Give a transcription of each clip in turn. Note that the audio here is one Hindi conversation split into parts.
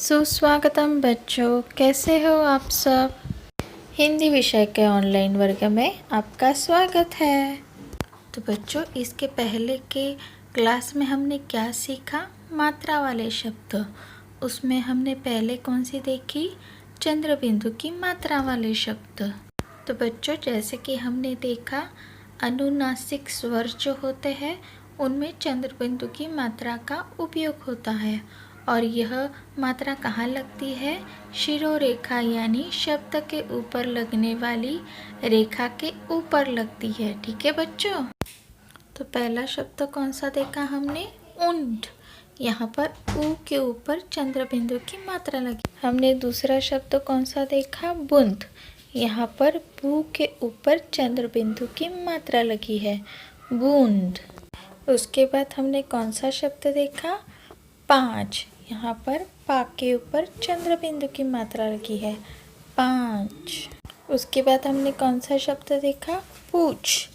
सुस्वागतम बच्चों, कैसे हो आप सब। हिंदी विषय के ऑनलाइन वर्ग में आपका स्वागत है। तो बच्चों, इसके पहले के क्लास में हमने क्या सीखा? मात्रा वाले शब्द। उसमें हमने पहले कौन सी देखी? चंद्र बिंदु की मात्रा वाले शब्द। तो बच्चों, जैसे कि हमने देखा अनुनासिक स्वर जो होते हैं उनमें चंद्र बिंदु की मात्रा का उपयोग होता है और यह मात्रा कहाँ लगती है? शिरोरेखा यानी शब्द के ऊपर लगने वाली रेखा के ऊपर लगती है। ठीक है बच्चों। तो पहला शब्द कौन सा देखा हमने? उंड। यहाँ पर ऊ के ऊपर चंद्र बिंदु की मात्रा लगी। हमने दूसरा शब्द कौन सा देखा? बूंद। यहाँ पर बू के ऊपर चंद्र बिंदु की मात्रा लगी है, बूंद। उसके बाद हमने कौन सा शब्द देखा? पाँच। यहाँ पर पा के ऊपर चंद्र बिंदु की मात्रा लगी है, पाँच। उसके बाद हमने कौन सा शब्द देखा? पूछ।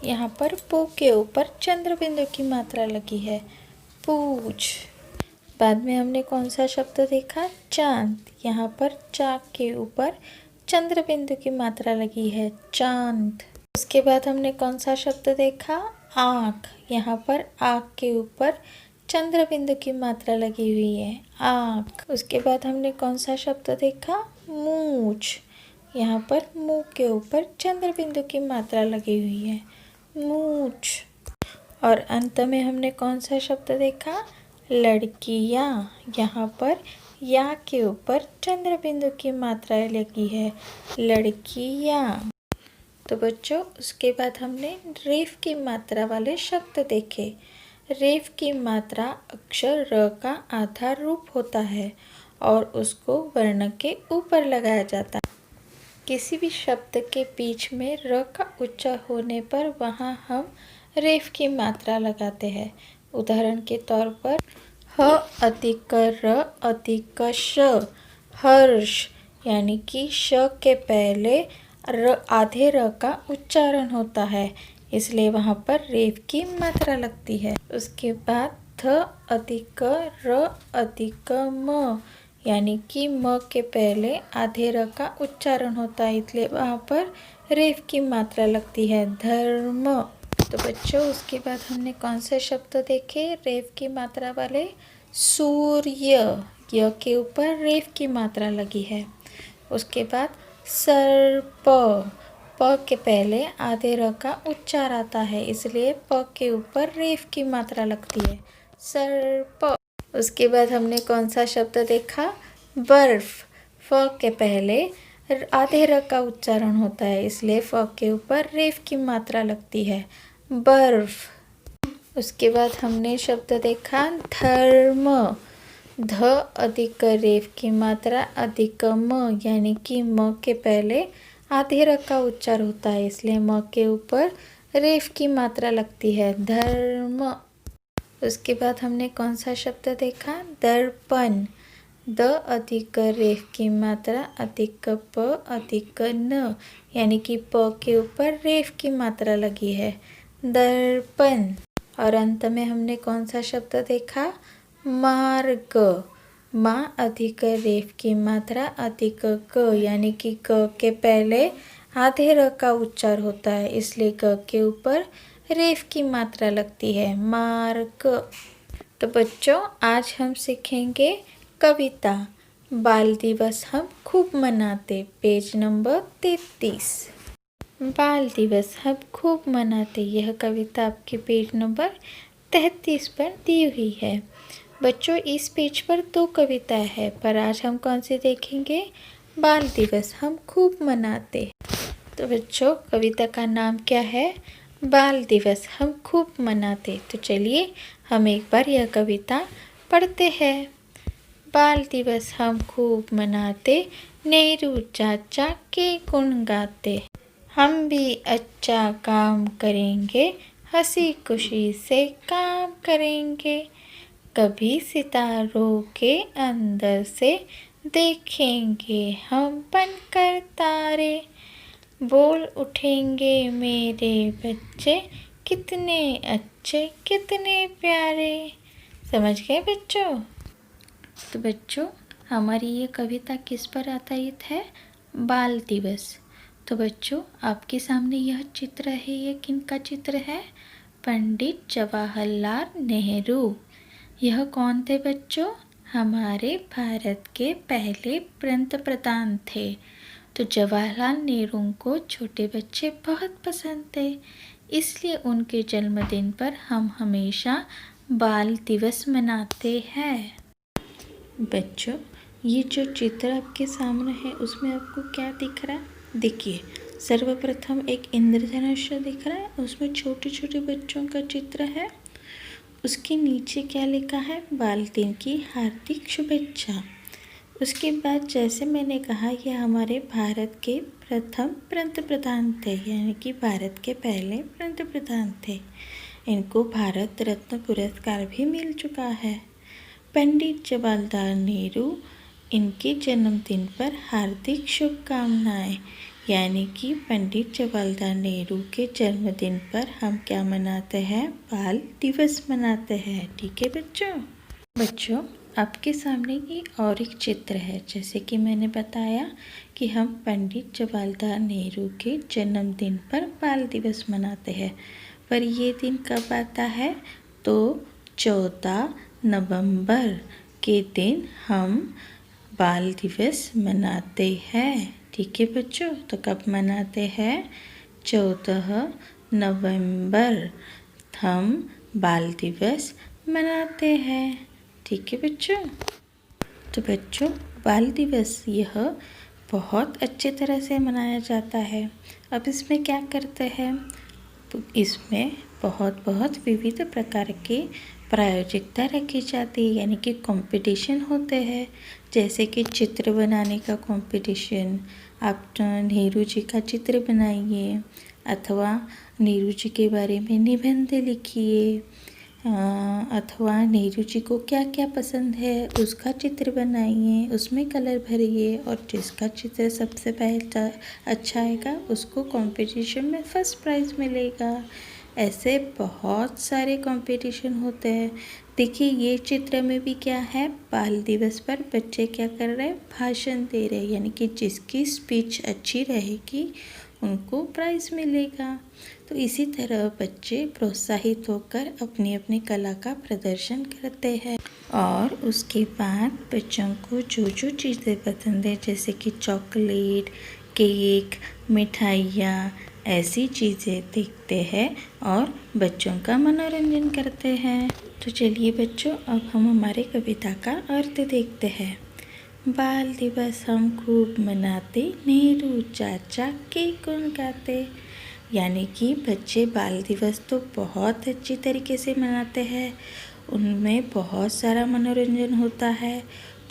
यहाँ पर पू के ऊपर चंद्र बिंदु की मात्रा लगी है, पूछ। बाद में हमने कौन सा शब्द देखा? चांद। यहाँ पर चा के ऊपर चंद्र बिंदु की मात्रा लगी है, चांद। उसके बाद हमने कौन सा शब्द देखा? आँख। यहाँ पर आँख के ऊपर चंद्र बिंदु की मात्रा लगी हुई है, आँख। उसके बाद हमने कौन सा शब्द देखा? मूछ। यहाँ पर मुँह के ऊपर चंद्र बिंदु की मात्रा लगी हुई है, मूछ। और अंत में हमने कौन सा शब्द देखा? लड़कियाँ। यहाँ पर या के ऊपर चंद्र बिंदु की मात्रा लगी है, लड़कियाँ। तो बच्चों, उसके बाद हमने रेफ की मात्रा वाले शब्द देखे। रेफ की मात्रा अक्षर र का आधार रूप होता है और उसको वर्ण के ऊपर लगाया जाता है। किसी भी शब्द के बीच में र का उच्चार होने पर वहाँ हम रेफ की मात्रा लगाते हैं। उदाहरण के तौर पर ह अधिक र अधिक श, हर्ष। यानी कि श के पहले आधे र का उच्चारण होता है, इसलिए वहाँ पर रेफ की मात्रा लगती है। उसके बाद थ अधिक र अधिक म, यानी कि म के पहले आधे र का उच्चारण होता है, इसलिए वहाँ पर रेफ की मात्रा लगती है, धर्म। तो बच्चों, उसके बाद हमने कौन से शब्द देखे रेफ की मात्रा वाले? सूर्य। य के ऊपर रेफ की मात्रा लगी है। उसके बाद सर्प। प के पहले आधे र का उच्चार आता है, इसलिए प के ऊपर रेफ की मात्रा लगती है, सर्प। उसके बाद हमने कौन सा शब्द देखा? बर्फ। फ के पहले आधे र का उच्चारण होता है, इसलिए फ के ऊपर रेफ की मात्रा लगती है, बर्फ। उसके बाद हमने शब्द देखा धर्म। ध अधिक रेफ की मात्रा अधिक म, यानी कि म के पहले आधे र का उच्चार होता है, इसलिए म के ऊपर रेफ की मात्रा लगती है, धर्म। उसके बाद हमने कौन सा शब्द देखा? दर्पण। द अधिक रेफ की मात्रा अधिक प अधिक न, यानी कि प के ऊपर रेफ की मात्रा लगी है, दर्पण। और अंत में हमने कौन सा शब्द देखा? मार्ग। माँ अधिक रेफ की मात्रा अधिक क, यानी कि क के पहले आधे र का उच्चार होता है, इसलिए क के ऊपर रेफ की मात्रा लगती है, मार्ग। तो बच्चों, आज हम सीखेंगे कविता। बाल दिवस हम खूब मनाते, पेज नंबर 33। बाल दिवस हम खूब मनाते, यह कविता आपके पेज नंबर 33 पर दी हुई है। बच्चों, इस पेज पर 2 कविता है, पर आज हम कौन सी देखेंगे? बाल दिवस हम खूब मनाते। तो बच्चों, कविता का नाम क्या है? बाल दिवस हम खूब मनाते। तो चलिए हम एक बार यह कविता पढ़ते हैं। बाल दिवस हम खूब मनाते, नेहरू चाचा के गुण गाते। हम भी अच्छा काम करेंगे, हंसी खुशी से काम करेंगे। कभी सितारों के अंदर से देखेंगे हम बनकर तारे। बोल उठेंगे मेरे बच्चे, कितने अच्छे कितने प्यारे। समझ गए बच्चों? तो बच्चों, हमारी ये कविता किस पर आधारित है? बाल दिवस। तो बच्चों, आपके सामने यह चित्र है, ये किनका चित्र है? पंडित जवाहरलाल नेहरू। यह कौन थे बच्चों? हमारे भारत के पहले पंत प्रधान थे। तो जवाहरलाल नेहरू को छोटे बच्चे बहुत पसंद थे, इसलिए उनके जन्मदिन पर हम हमेशा बाल दिवस मनाते हैं। बच्चों, ये जो चित्र आपके सामने है उसमें आपको क्या दिख रहा है? देखिए, सर्वप्रथम एक इंद्रधनुष दिख रहा है, उसमें छोटे छोटे बच्चों का चित्र है। उसके नीचे क्या लिखा है? बाल दिन की हार्दिक शुभेच्छा। उसके बाद जैसे मैंने कहा, यह हमारे भारत के प्रथम पंत प्रधान थे, यानी कि भारत के पहले पंत प्रधान थे। इनको भारत रत्न पुरस्कार भी मिल चुका है। पंडित जवाहरलाल नेहरू, इनके जन्मदिन पर हार्दिक शुभकामनाएं। यानी कि पंडित जवाहरलाल नेहरू के जन्मदिन पर हम क्या मनाते हैं? बाल दिवस मनाते हैं। ठीक है बच्चों, आपके सामने ये और एक चित्र है। जैसे कि मैंने बताया कि हम पंडित जवाहरलाल नेहरू के जन्मदिन पर बाल दिवस मनाते हैं, पर ये दिन कब आता है? तो 14 नवंबर के दिन हम बाल दिवस मनाते हैं। ठीक है बच्चों, तो कब मनाते हैं? 14 नवंबर हम बाल दिवस मनाते हैं। ठीक है बच्चों। तो बच्चों, बाल दिवस यह बहुत अच्छे तरह से मनाया जाता है। अब इसमें क्या करते हैं? इसमें बहुत विविध प्रकार के प्रायोजिकता रखी जाती है, यानी कि कंपटीशन होते हैं। जैसे कि चित्र बनाने का कंपटीशन, आप नेहरू जी का चित्र बनाइए, अथवा नेहरू जी के बारे में निबंध लिखिए, अथवा नेहरू जी को क्या क्या पसंद है उसका चित्र बनाइए, उसमें कलर भरिए, और जिसका चित्र सबसे पहले अच्छा आएगा उसको कंपटीशन में फर्स्ट प्राइज़ मिलेगा। ऐसे बहुत सारे कंपटीशन होते हैं। देखिए, ये चित्र में भी क्या है? बाल दिवस पर बच्चे क्या कर रहे हैं? भाषण दे रहे हैं, यानी कि जिसकी स्पीच अच्छी रहेगी उनको प्राइज़ मिलेगा। तो इसी तरह बच्चे प्रोत्साहित होकर अपनी अपनी कला का प्रदर्शन करते हैं। और उसके बाद बच्चों को जो जो चीज़ें पसंद है, जैसे कि चॉकलेट, केक, मिठाइयाँ, ऐसी चीज़ें देखते हैं और बच्चों का मनोरंजन करते हैं। तो चलिए बच्चों, अब हम हमारे कविता का अर्थ देखते हैं। बाल दिवस हम खूब मनाते, नेहरू चाचा के गुण गाते। यानी कि बच्चे बाल दिवस तो बहुत अच्छी तरीके से मनाते हैं। उनमें बहुत सारा मनोरंजन होता है,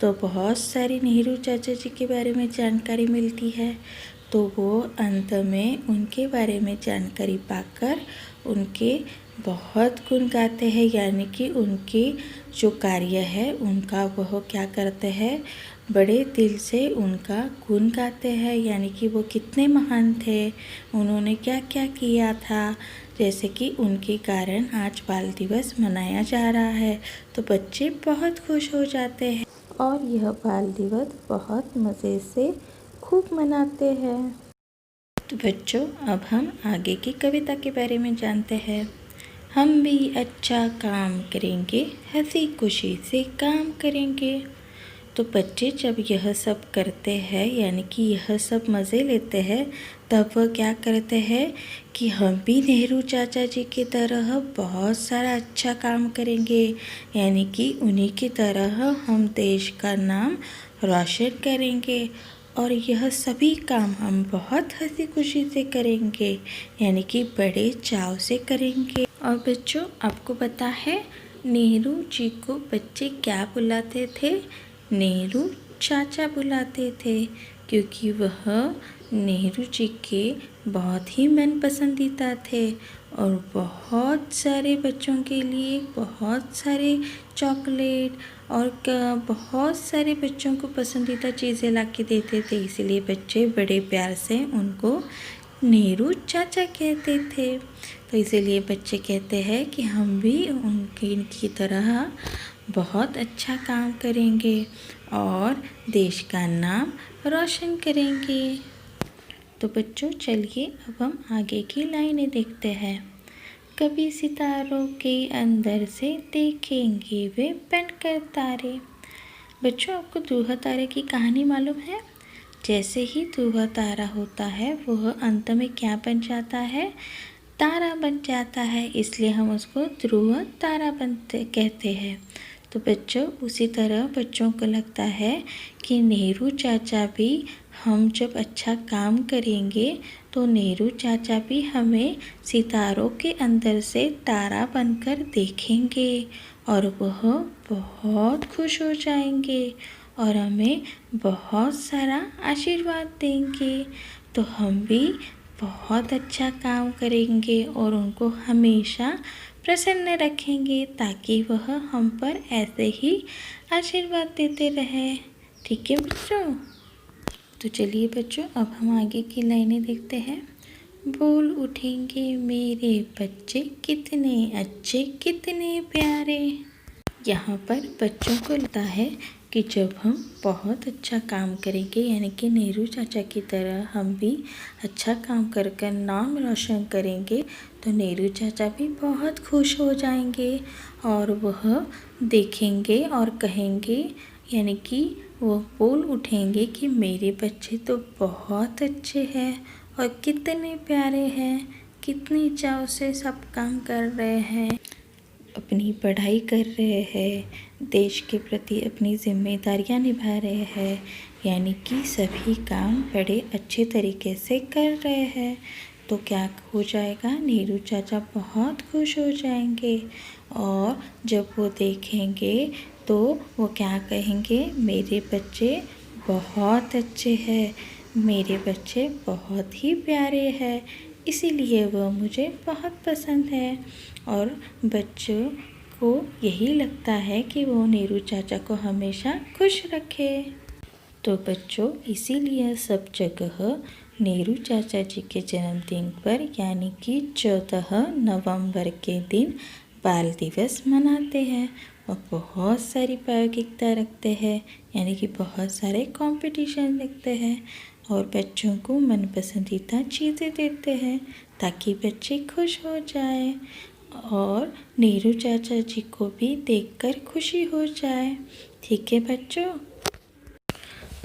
तो बहुत सारी नेहरू चाचा जी के बारे में जानकारी मिलती है। तो वो अंत में उनके बारे में जानकारी पाकर उनके बहुत गुण गाते हैं, यानी कि उनके जो कार्य है उनका वह क्या करते हैं? बड़े दिल से उनका गुण गाते हैं, यानी कि वो कितने महान थे, उन्होंने क्या क्या किया था, जैसे कि उनके कारण आज बाल दिवस मनाया जा रहा है। तो बच्चे बहुत खुश हो जाते हैं और यह बाल दिवस बहुत मज़े से खूब मनाते हैं। तो बच्चों, अब हम आगे की कविता के बारे में जानते हैं। हम भी अच्छा काम करेंगे, हंसी खुशी से काम करेंगे। तो बच्चे जब यह सब करते हैं, यानी कि यह सब मज़े लेते हैं, तब वह क्या करते हैं कि हम भी नेहरू चाचा जी की तरह बहुत सारा अच्छा काम करेंगे, यानी कि उन्हीं की तरह हम देश का नाम रोशन करेंगे। और यह सभी काम हम बहुत हंसी खुशी से करेंगे, यानी कि बड़े चाव से करेंगे। और बच्चों, आपको पता है नेहरू जी को बच्चे क्या बुलाते थे? नेहरू चाचा बुलाते थे, क्योंकि वह नेहरू जी के बहुत ही मन पसंदीदा थे और बहुत सारे बच्चों के लिए बहुत सारे चॉकलेट और बहुत सारे बच्चों को पसंदीदा चीज़ें ला के देते थे। इसलिए बच्चे बड़े प्यार से उनको नेहरू चाचा कहते थे। तो इसीलिए बच्चे कहते हैं कि हम भी उनकी तरह बहुत अच्छा काम करेंगे और देश का नाम रोशन करेंगे। तो बच्चों चलिए अब हम आगे की लाइनें देखते हैं। कभी सितारों के अंदर से देखेंगे वे बनकर तारे। बच्चों आपको ध्रुव तारे की कहानी मालूम है? जैसे ही ध्रुव तारा होता है वह अंत में क्या बन जाता है? तारा बन जाता है, इसलिए हम उसको ध्रुव तारा कहते हैं। तो बच्चों उसी तरह बच्चों को लगता है कि नेहरू चाचा भी हम जब अच्छा काम करेंगे तो नेहरू चाचा भी हमें सितारों के अंदर से तारा बनकर देखेंगे और वह बहुत खुश हो जाएंगे और हमें बहुत सारा आशीर्वाद देंगे। तो हम भी बहुत अच्छा काम करेंगे और उनको हमेशा प्रसन्न रखेंगे ताकि वह हम पर ऐसे ही आशीर्वाद देते रहे। ठीक है बच्चों? तो चलिए बच्चों अब हम आगे की लाइनें देखते हैं। बोल उठेंगे मेरे बच्चे कितने अच्छे कितने प्यारे। यहाँ पर बच्चों को लगता है कि जब हम बहुत अच्छा काम करेंगे यानी कि नेहरू चाचा की तरह हम भी अच्छा काम कर कर नाम रोशन करेंगे तो नेहरू चाचा भी बहुत खुश हो जाएंगे और वह देखेंगे और कहेंगे यानी कि वो बोल उठेंगे कि मेरे बच्चे तो बहुत अच्छे हैं और कितने प्यारे हैं, कितनी चाव से सब काम कर रहे हैं, अपनी पढ़ाई कर रहे हैं, देश के प्रति अपनी जिम्मेदारियां निभा रहे हैं, यानी कि सभी काम बड़े अच्छे तरीके से कर रहे हैं। तो क्या हो जाएगा? नेहरू चाचा बहुत खुश हो जाएंगे और जब वो देखेंगे तो वो क्या कहेंगे? मेरे बच्चे बहुत अच्छे हैं, मेरे बच्चे बहुत ही प्यारे हैं, इसीलिए वह मुझे बहुत पसंद है। और बच्चों को यही लगता है कि वो नेहरू चाचा को हमेशा खुश रखे। तो बच्चों इसीलिए सब जगह नेहरू चाचा जी के जन्मदिन पर यानी कि 14 नवंबर के दिन बाल दिवस मनाते हैं और बहुत सारी प्रायोगिकता रखते हैं यानी कि बहुत सारे कंपटीशन रखते हैं और बच्चों को मनपसंदीदा चीज़ें देते हैं ताकि बच्चे खुश हो जाए और नेहरू चाचा जी को भी देखकर खुशी हो जाए। ठीक है बच्चों?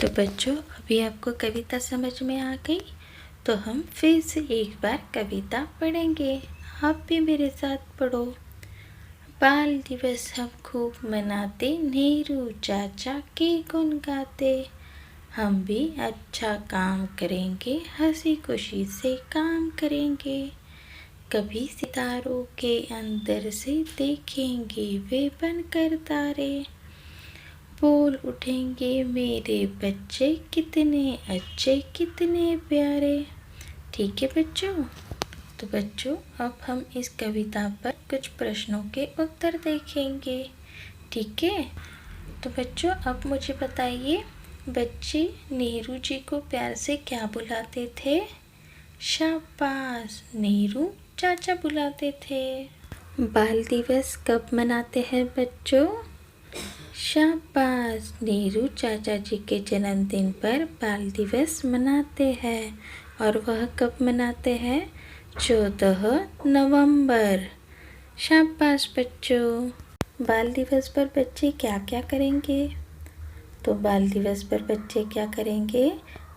तो बच्चों अभी आपको कविता समझ में आ गई? तो हम फिर से एक बार कविता पढ़ेंगे, आप भी मेरे साथ पढ़ो। बाल दिवस हम खूब मनाते, नेहरू चाचा के गुण गाते, हम भी अच्छा काम करेंगे, हंसी खुशी से काम करेंगे, कभी सितारों के अंदर से देखेंगे वे बनकर तारे, बोल उठेंगे मेरे बच्चे कितने अच्छे कितने प्यारे। ठीक है बच्चों? तो बच्चों अब हम इस कविता पर कुछ प्रश्नों के उत्तर देखेंगे। ठीक है? तो बच्चों अब मुझे बताइए, बच्चे नेहरू जी को प्यार से क्या बुलाते थे? शाबाश, नेहरू चाचा बुलाते थे। बाल दिवस कब मनाते हैं बच्चों? शाबाश, नेहरू चाचा जी के जन्मदिन पर बाल दिवस मनाते हैं और वह कब मनाते हैं? 14 नवंबर। शाबाश बच्चों। बाल दिवस पर बच्चे क्या क्या करेंगे? तो बाल दिवस पर बच्चे क्या करेंगे?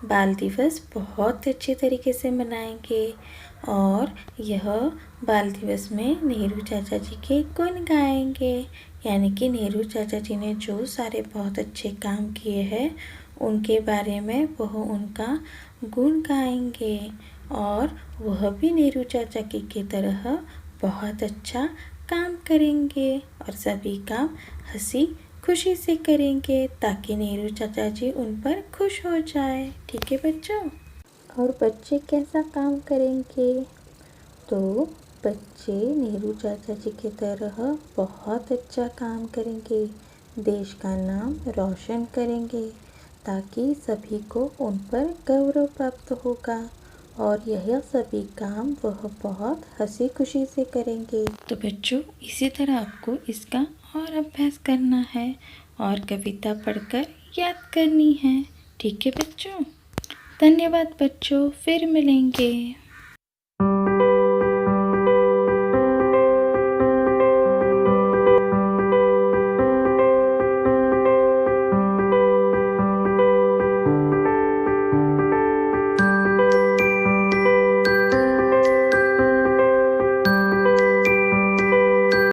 बाल दिवस बहुत अच्छे तरीके से मनाएंगे और यह बाल दिवस में नेहरू चाचा जी के गुण गाएंगे यानी कि नेहरू चाचा जी ने जो सारे बहुत अच्छे काम किए हैं उनके बारे में वह उनका गुण गाएंगे और वह भी नेहरू चाचा की तरह बहुत अच्छा काम करेंगे और सभी काम हंसी खुशी से करेंगे ताकि नेहरू चाचा जी उन पर खुश हो जाए। ठीक है बच्चों? और बच्चे कैसा काम करेंगे? तो बच्चे नेहरू चाचा जी की तरह बहुत अच्छा काम करेंगे, देश का नाम रोशन करेंगे ताकि सभी को उन पर गौरव प्राप्त होगा और यह सभी काम वह बहुत हंसी खुशी से करेंगे। तो बच्चों इसी तरह आपको इसका और अभ्यास करना है और कविता पढ़कर याद करनी है। ठीक है बच्चों, धन्यवाद बच्चों, फिर मिलेंगे।